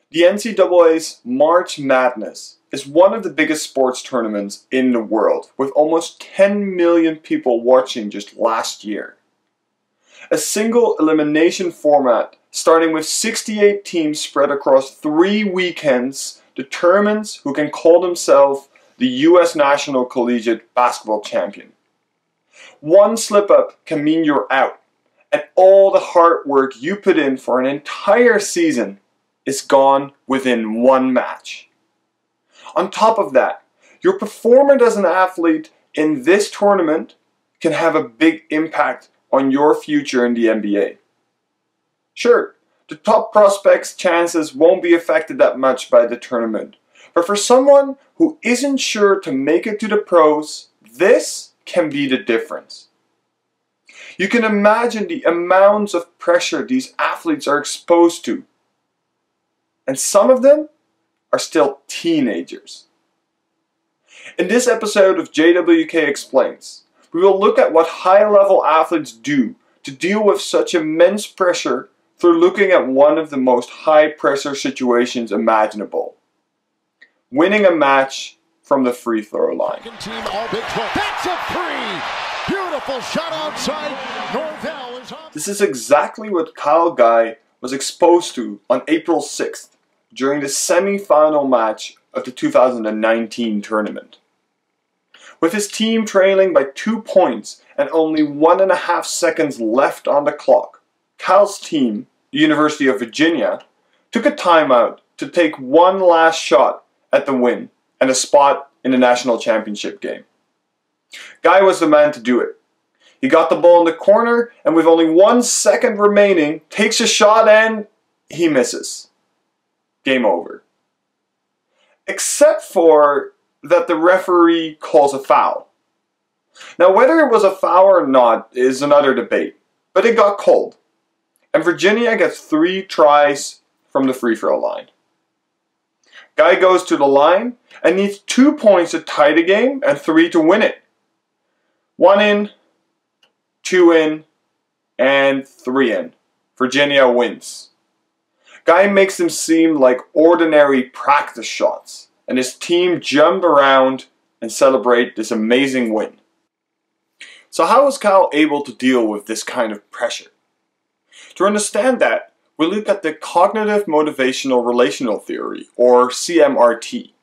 The NCAA's March Madness is one of the biggest sports tournaments in the world, with almost 10 million people watching just last year. A single elimination format starting with 68 teams spread across 3 weekends determines who can call themselves the US National Collegiate Basketball Champion. One slip up can mean you're out, and all the hard work you put in for an entire season is gone within one match. On top of that, your performance as an athlete in this tournament can have a big impact on your future in the NBA. Sure, the top prospects' chances won't be affected that much by the tournament, but for someone who isn't sure to make it to the pros, this can be the difference. You can imagine the amounts of pressure these athletes are exposed to. And some of them are still teenagers. In this episode of JWK Explains, we will look at what high-level athletes do to deal with such immense pressure through looking at one of the most high-pressure situations imaginable: winning a match from the free throw line. Team all Big 12. That's a three! Beautiful shot outside. Norvell is on. This is exactly what Kyle Guy was exposed to on April 6th during the semi-final match of the 2019 tournament. With his team trailing by 2 points and only 1.5 seconds left on the clock, Kyle's team, the University of Virginia, took a timeout to take one last shot at the win and a spot in the national championship game. Guy was the man to do it. He got the ball in the corner and with only 1 second remaining, takes a shot and he misses. Game over. Except for that the referee calls a foul. Now whether it was a foul or not is another debate, but it got called. And Virginia gets 3 tries from the free throw line. Guy goes to the line and needs 2 points to tie the game and 3 to win it. 1 in, 2 in, and 3 in. Virginia wins. Guy makes them seem like ordinary practice shots, and his team jump around and celebrate this amazing win. So how was Kyle able to deal with this kind of pressure? To understand that, we look at the Cognitive Motivational Relational Theory, or CMRT.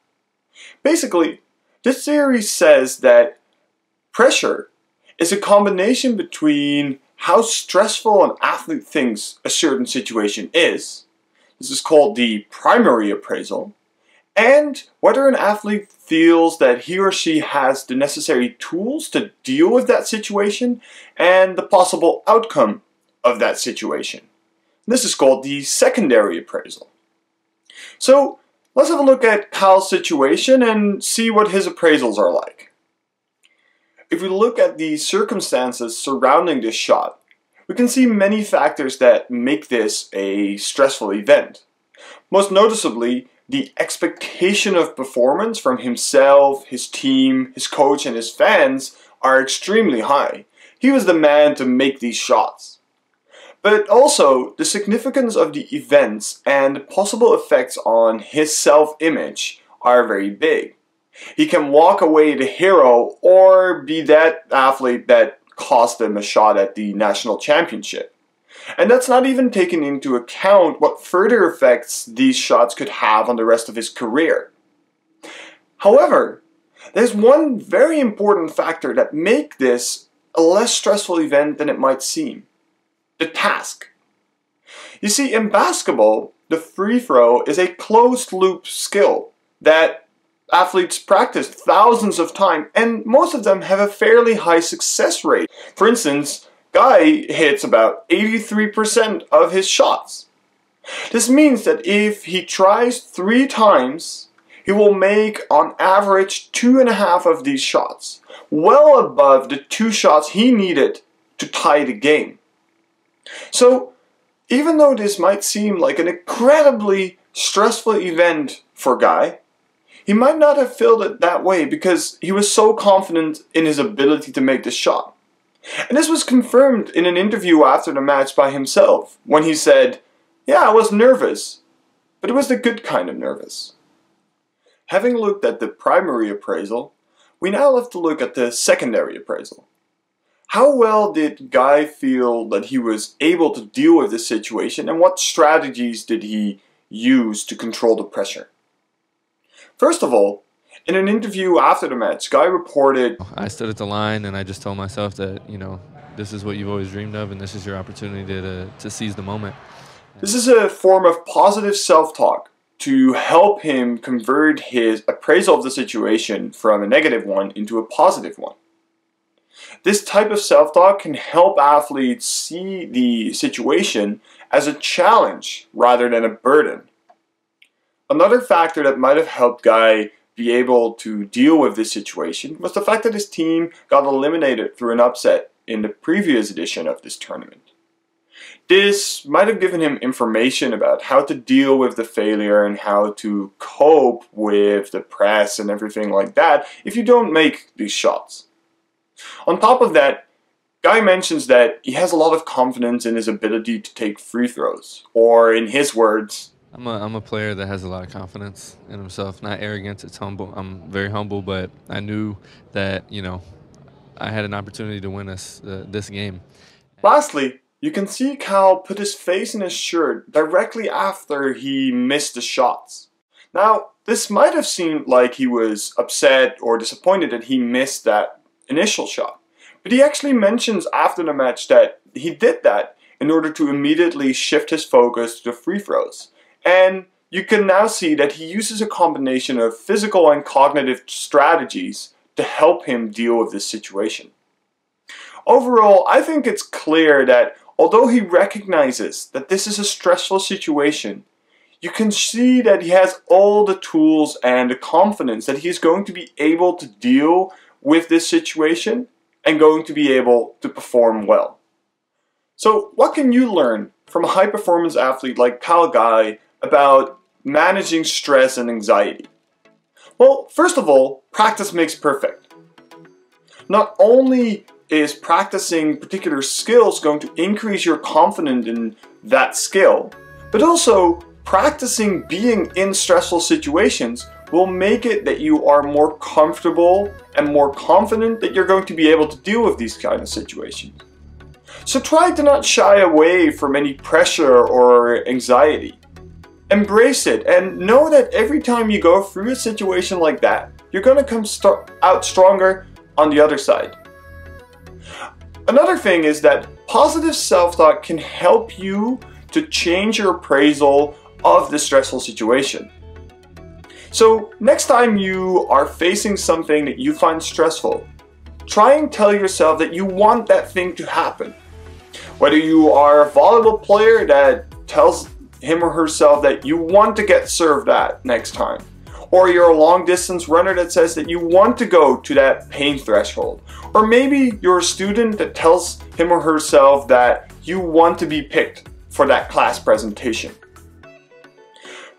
Basically, this theory says that pressure is a combination between how stressful an athlete thinks a certain situation is, this is called the primary appraisal, and whether an athlete feels that he or she has the necessary tools to deal with that situation and the possible outcome of that situation. This is called the secondary appraisal. So let's have a look at Kyle's situation and see what his appraisals are like. If we look at the circumstances surrounding this shot, we can see many factors that make this a stressful event. Most noticeably, the expectation of performance from himself, his team, his coach, and his fans are extremely high. He was the man to make these shots. But also, the significance of the events and the possible effects on his self-image are very big. He can walk away the hero or be that athlete that cost them a shot at the national championship. And that's not even taking into account what further effects these shots could have on the rest of his career. However, there's one very important factor that makes this a less stressful event than it might seem: the task. You see, in basketball, the free throw is a closed-loop skill that athletes practice thousands of times, and most of them have a fairly high success rate. For instance, Guy hits about 83% of his shots. This means that if he tries 3 times, he will make on average 2.5 of these shots, well above the 2 shots he needed to tie the game. So, even though this might seem like an incredibly stressful event for Guy, he might not have felt it that way because he was so confident in his ability to make the shot. And this was confirmed in an interview after the match by himself, when he said, "Yeah, I was nervous, but it was the good kind of nervous. Having looked at the primary appraisal, we now have to look at the secondary appraisal. How well did Guy feel that he was able to deal with this situation, and what strategies did he use to control the pressure? First of all, in an interview after the match, Guy reported, I stood at the line and I just told myself that, this is what you've always dreamed of and this is your opportunity to seize the moment. This is a form of positive self-talk to help him convert his appraisal of the situation from a negative one into a positive one. This type of self-talk can help athletes see the situation as a challenge rather than a burden. Another factor that might have helped Guy be able to deal with this situation was the fact that his team got eliminated through an upset in the previous edition of this tournament. This might have given him information about how to deal with the failure and how to cope with the press and everything like that if you don't make these shots. On top of that, Guy mentions that he has a lot of confidence in his ability to take free throws, or in his words, I'm a player that has a lot of confidence in himself, not arrogance, it's humble. I'm very humble, but I knew that, I had an opportunity to win this game. Lastly, you can see Cal put his face in his shirt directly after he missed the shots. Now, this might have seemed like he was upset or disappointed that he missed that initial shot, but he actually mentions after the match that he did that in order to immediately shift his focus to the free throws. And you can now see that he uses a combination of physical and cognitive strategies to help him deal with this situation. Overall, I think it's clear that although he recognizes that this is a stressful situation, you can see that he has all the tools and the confidence that he is going to be able to deal with this situation and going to be able to perform well. So what can you learn from a high-performance athlete like Kyle Guy about managing stress and anxiety? Well, first of all, practice makes perfect. Not only is practicing particular skills going to increase your confidence in that skill, but also practicing being in stressful situations will make it that you are more comfortable and more confident that you're going to be able to deal with these kind of situations. So try to not shy away from any pressure or anxiety. Embrace it and know that every time you go through a situation like that, you're going to come out stronger on the other side. Another thing is that positive self-talk can help you to change your appraisal of the stressful situation. So next time you are facing something that you find stressful, try and tell yourself that you want that thing to happen. Whether you are a volleyball player that tells him or herself that you want to get served at next time, or you're a long distance runner that says that you want to go to that pain threshold, or maybe you're a student that tells him or herself that you want to be picked for that class presentation.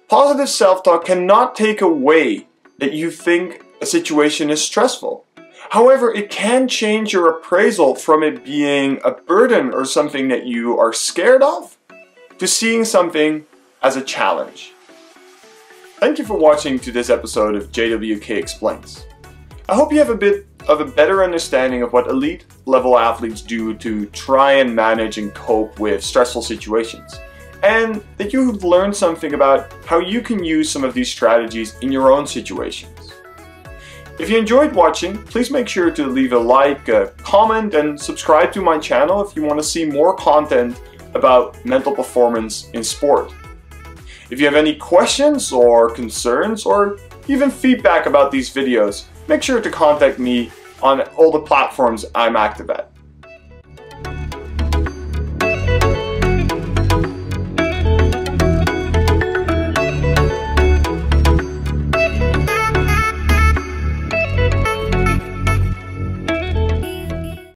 Positive self-talk cannot take away that you think a situation is stressful. However, it can change your appraisal from it being a burden or something that you are scared of to seeing something as a challenge. Thank you for watching to this episode of JWK Explains. I hope you have a bit of a better understanding of what elite level athletes do to try and manage and cope with stressful situations, and that you've learned something about how you can use some of these strategies in your own situations. If you enjoyed watching, please make sure to leave a like, a comment, and subscribe to my channel if you want to see more content about mental performance in sport. If you have any questions or concerns or even feedback about these videos, make sure to contact me on all the platforms I'm active at.